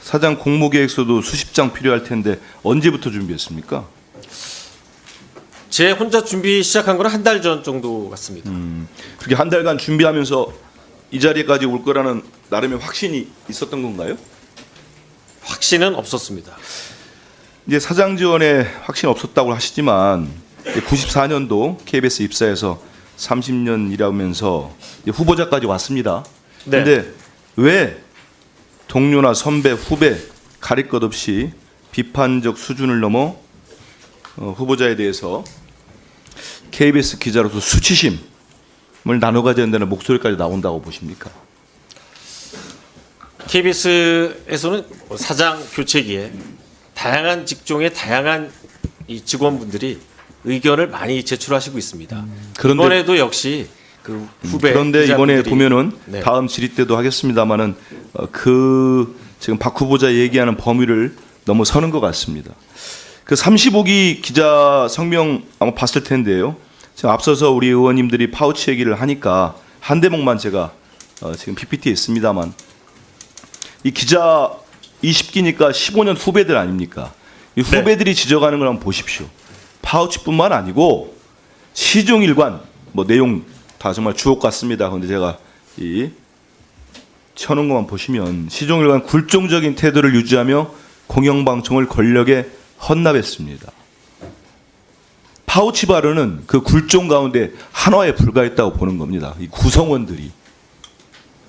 사장 공모계획서도 수십 장 필요할 텐데 언제부터 준비했습니까? 제 혼자 준비 시작한 건 한 달 전 정도 같습니다. 그렇게 한 달간 준비하면서 이 자리까지 올 거라는 나름의 확신이 있었던 건가요? 확신은 없었습니다. 이제 사장 지원에 확신 없었다고 하시지만 94년도 KBS 입사해서 30년 일하면서 후보자까지 왔습니다. 네. 그런데 왜 동료나 선배, 후배 가릴 것 없이 비판적 수준을 넘어 후보자에 대해서 KBS 기자로서 수치심을 나눠 가져야 된다는 목소리까지 나온다고 보십니까? KBS에서는 사장 교체기에 다양한 직종의 다양한 이 직원분들이 의견을 많이 제출하시고 있습니다. 그런데 이번에도 역시 그 후배 그런데 이번에 기자분들이- 보면은 네. 다음 질의 때도 하겠습니다만은 그 지금 박 후보자 얘기하는 범위를 넘어서는 것 같습니다. 그 35기 기자 성명 아마 봤을 텐데요. 지금 앞서서 우리 의원님들이 파우치 얘기를 하니까 한 대목만 제가 지금 PPT에 있습니다만 이 기자 20기니까 15년 후배들 아닙니까? 이 후배들이 지적하는 걸 한번 보십시오. 파우치뿐만 아니고 시종일관 뭐 내용 다 정말 주옥 같습니다. 그런데 제가 이 쳐놓은 것만 보시면 시종일관 굴종적인 태도를 유지하며 공영방송을 권력에 헌납했습니다. 파우치 발언은 그 굴종 가운데 한화에 불과했다고 보는 겁니다. 이 구성원들이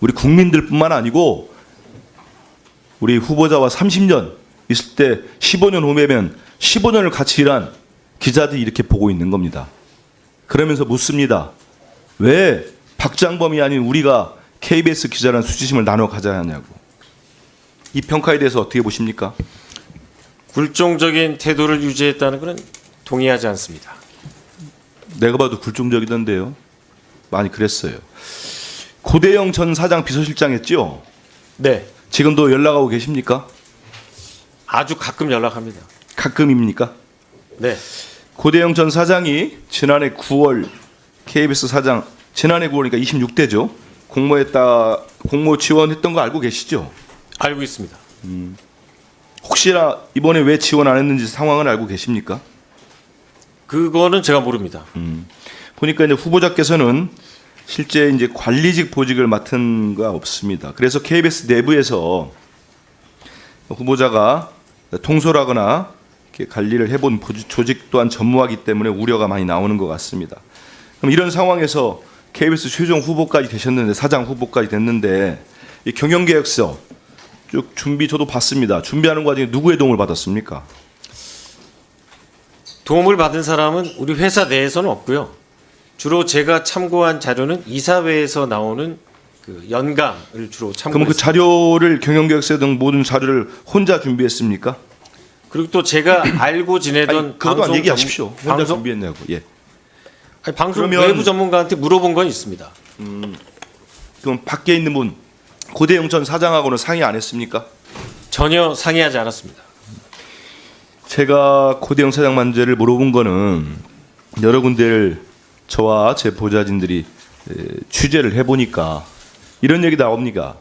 우리 국민들뿐만 아니고 우리 후보자와 30년 있을 때 15년 후면 15년을 같이 일한 기자들이 이렇게 보고 있는 겁니다. 그러면서 묻습니다. 왜 박장범이 아닌 우리가 KBS 기자라는 수치심을 나눠 가져야 하냐고. 이 평가에 대해서 어떻게 보십니까? 굴종적인 태도를 유지했다는 것은 동의하지 않습니다. 내가 봐도 굴종적이던데요. 많이 그랬어요. 고대영 전 사장 비서실장 했죠? 네, 지금도 연락하고 계십니까? 아주 가끔 연락합니다. 가끔입니까? 네, 고대영 전 사장이 지난해 9월 KBS 사장 지난해 9월이니까 26대죠. 공모 지원했던 거 알고 계시죠? 알고 있습니다. 혹시나 이번에 왜 지원 안 했는지 상황을 알고 계십니까? 그거는 제가 모릅니다. 보니까 이제 후보자께서는 실제 이제 관리직 보직을 맡은 거 없습니다. 그래서 KBS 내부에서 후보자가 통솔하거나 이렇게 관리를 해본 조직 또한 전무하기 때문에 우려가 많이 나오는 것 같습니다. 그럼 이런 상황에서 KBS 최종 후보까지 되셨는데 사장 후보까지 됐는데 이 경영계획서 쭉 준비 저도 봤습니다. 준비하는 과정에 누구의 도움을 받았습니까? 도움을 받은 사람은 우리 회사 내에서는 없고요. 주로 제가 참고한 자료는 이사회에서 나오는 그 연강을 주로 그럼 그 참고했습니다. 자료를 경영계획서 등 모든 자료를 혼자 준비했습니까? 그리고 또 제가 알고 지내던 아니, 그것도 안 얘기하십시오. 혼자 방송, 준비했냐고. 예. 아니, 방송 그러면- 외부 전문가한테 물어본 건 있습니다. 그럼 밖에 있는 분 고대영 전 사장하고는 상의 안 했습니까? 전혀 상의하지 않았습니다. 제가 고대영 사장 문제를 물어본 거는 여러 군데를 저와 제 보좌진들이 취재를 해보니까 이런 얘기 나옵니다.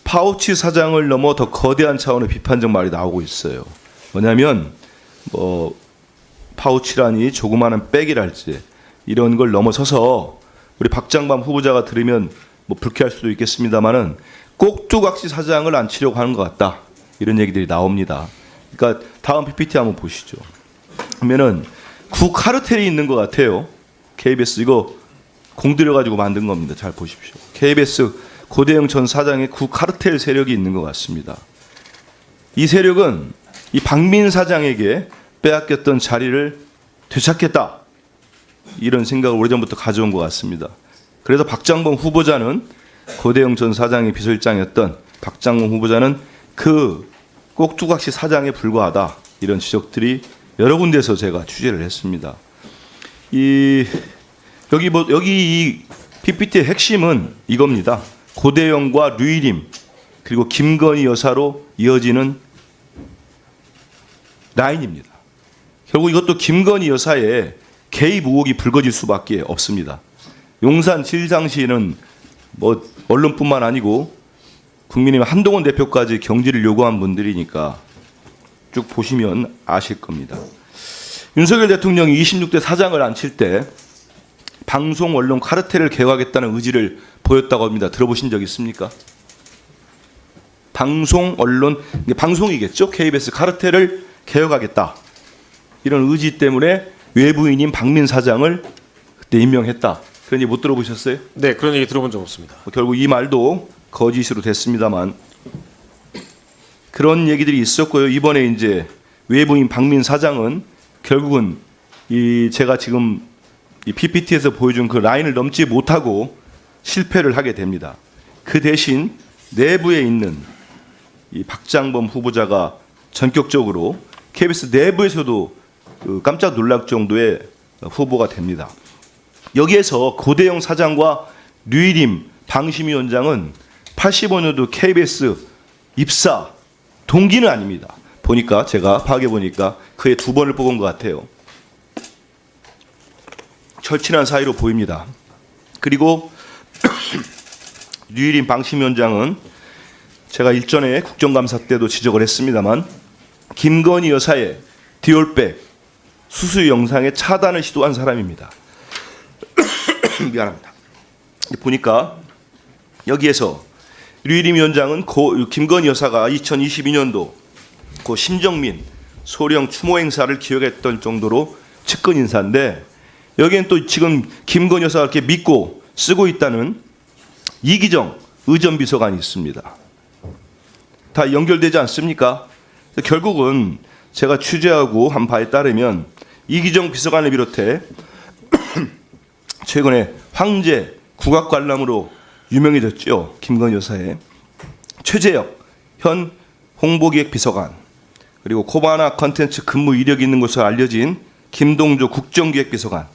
파우치 사장을 넘어 더 거대한 차원의 비판적 말이 나오고 있어요. 뭐냐면 뭐 파우치라니 조그마한 백이랄지 이런 걸 넘어서서 우리 박장범 후보자가 들으면 뭐 불쾌할 수도 있겠습니다만은 꼭두각시 사장을 앉히려고 하는 것 같다. 이런 얘기들이 나옵니다. 그러니까 다음 PPT 한번 보시죠. 그러면은 구카르텔이 있는 것 같아요. KBS 이거 공들여 가지고 만든 겁니다. 잘 보십시오. KBS 고대영 전 사장의 구카르텔 세력이 있는 것 같습니다. 이 세력은 이 박민 사장에게 빼앗겼던 자리를 되찾겠다. 이런 생각을 오래전부터 가져온 것 같습니다. 그래서 박장범 후보자는 고대영 전 사장의 비서실장이었던 박장범 후보자는 그 꼭두각시 사장에 불과하다. 이런 지적들이 여러 군데서 제가 취재를 했습니다. 여기 이 PPT의 핵심은 이겁니다. 고대영과 류일임 그리고 김건희 여사로 이어지는 라인입니다. 결국 이것도 김건희 여사의 개입 의혹이 불거질 수밖에 없습니다. 용산 시장시는 뭐 언론뿐만 아니고 국민의힘 한동훈 대표까지 경질을 요구한 분들이니까 쭉 보시면 아실 겁니다. 윤석열 대통령이 26대 사장을 앉힐 때 방송 언론 카르텔을 개혁하겠다는 의지를 보였다고 합니다. 들어보신 적 있습니까? 방송 언론, 방송이겠죠. KBS 카르텔을 개혁하겠다. 이런 의지 때문에 외부인인 박민 사장을 그때 임명했다. 그런 얘기 못 들어보셨어요? 네, 그런 얘기 들어본 적 없습니다. 결국 이 말도 거짓으로 됐습니다만 그런 얘기들이 있었고요. 이번에 이제 외부인 박민 사장은 결국은 이 제가 지금 이 PPT에서 보여준 그 라인을 넘지 못하고 실패를 하게 됩니다. 그 대신 내부에 있는 이 박장범 후보자가 전격적으로 KBS 내부에서도 그 깜짝 놀랄 정도의 후보가 됩니다. 여기에서 고대영 사장과 류일임 방심위원장은 85년도 KBS 입사 동기는 아닙니다. 보니까 제가 파악해 보니까 그의 2번을 뽑은 것 같아요. 절친한 사이로 보입니다. 그리고 류일임 방심위원장은 제가 일전에 국정감사 때도 지적을 했습니다만 김건희 여사의 디올백 수수 영상의 차단을 시도한 사람입니다. 미안합니다. 보니까 여기에서 류일임 위원장은 김건희 여사가 2022년도 고 심정민 소령 추모 행사를 기억했던 정도로 측근 인사인데 여기엔 또 지금 김건희 여사가 이렇게 믿고 쓰고 있다는 이기정 의전비서관이 있습니다. 다 연결되지 않습니까? 결국은 제가 취재하고 한 바에 따르면 이기정 비서관을 비롯해 최근에 황제 국악관람으로 유명해졌죠. 김건희 여사의 최재혁 현 홍보기획비서관 그리고 코바나 컨텐츠 근무 이력이 있는 것으로 알려진 김동조 국정기획비서관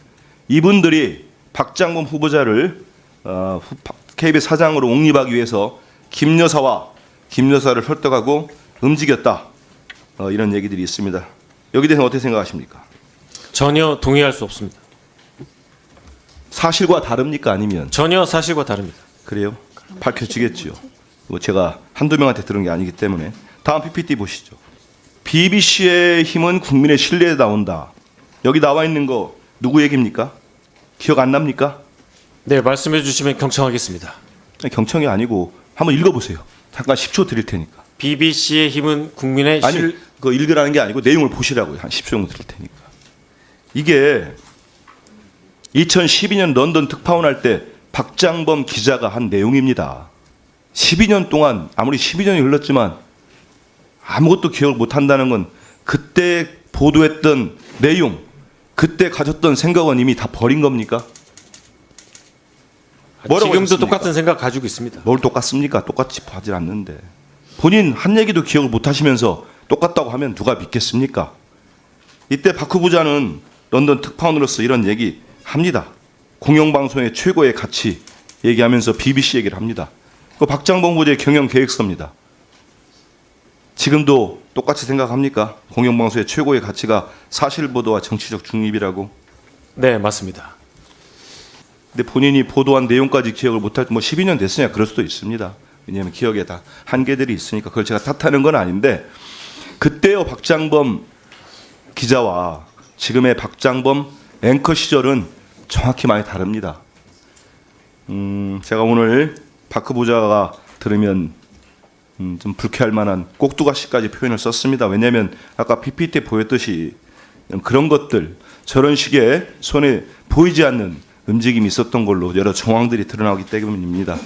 이분들이 박장범 후보자를 KBS 사장으로 옹립하기 위해서 김 여사를 설득하고 움직였다. 이런 얘기들이 있습니다. 여기 대해서 어떻게 생각하십니까? 전혀 동의할 수 없습니다. 사실과 다릅니까? 아니면 전혀 사실과 다릅니다. 그래요? 밝혀지겠지요. 뭐 제가 한두 명한테 들은 게 아니기 때문에 다음 PPT 보시죠. BBC의 힘은 국민의 신뢰에 나온다. 여기 나와 있는 거 누구 얘기입니까? 기억 안 납니까? 네, 말씀해 주시면 경청하겠습니다. 경청이 아니고 한번 읽어보세요. 잠깐 10초 드릴 테니까. BBC의 힘은 국민의 아니, 그거 읽으라는 게 아니고 내용을 보시라고요. 한 10초 정도 드릴 테니까. 이게 2012년 런던 특파원 할 때 박장범 기자가 한 내용입니다. 12년 동안 아무리 12년이 흘렀지만 아무것도 기억을 못한다는 건 그때 보도했던 내용, 그때 가졌던 생각은 이미 다 버린 겁니까? 뭐라고 지금도 하셨습니까? 똑같은 생각 가지고 있습니다. 뭘 똑같습니까? 똑같이 하질 않는데. 본인 한 얘기도 기억을 못하시면서 똑같다고 하면 누가 믿겠습니까? 이때 박 후보자는 런던 특파원으로서 이런 얘기 합니다. 공영방송의 최고의 가치 얘기하면서 BBC 얘기를 합니다. 그 박장범 후보자의 경영 계획서입니다. 지금도 똑같이 생각합니까? 공영방송의 최고의 가치가 사실보도와 정치적 중립이라고. 네, 맞습니다. 근데 본인이 보도한 내용까지 기억을 못할 때 뭐 12년 됐으냐 그럴 수도 있습니다. 왜냐하면 기억에 다 한계들이 있으니까 그걸 제가 탓하는 건 아닌데 그때의 박장범 기자와 지금의 박장범 앵커 시절은 정확히 많이 다릅니다. 제가 오늘 박 후보자가 들으면 좀 불쾌할 만한 꼭두가시까지 표현을 썼습니다. 왜냐하면 아까 PPT 보였듯이 그런 것들 저런 식의 손에 보이지 않는 움직임이 있었던 걸로 여러 정황들이 드러나기 때문입니다.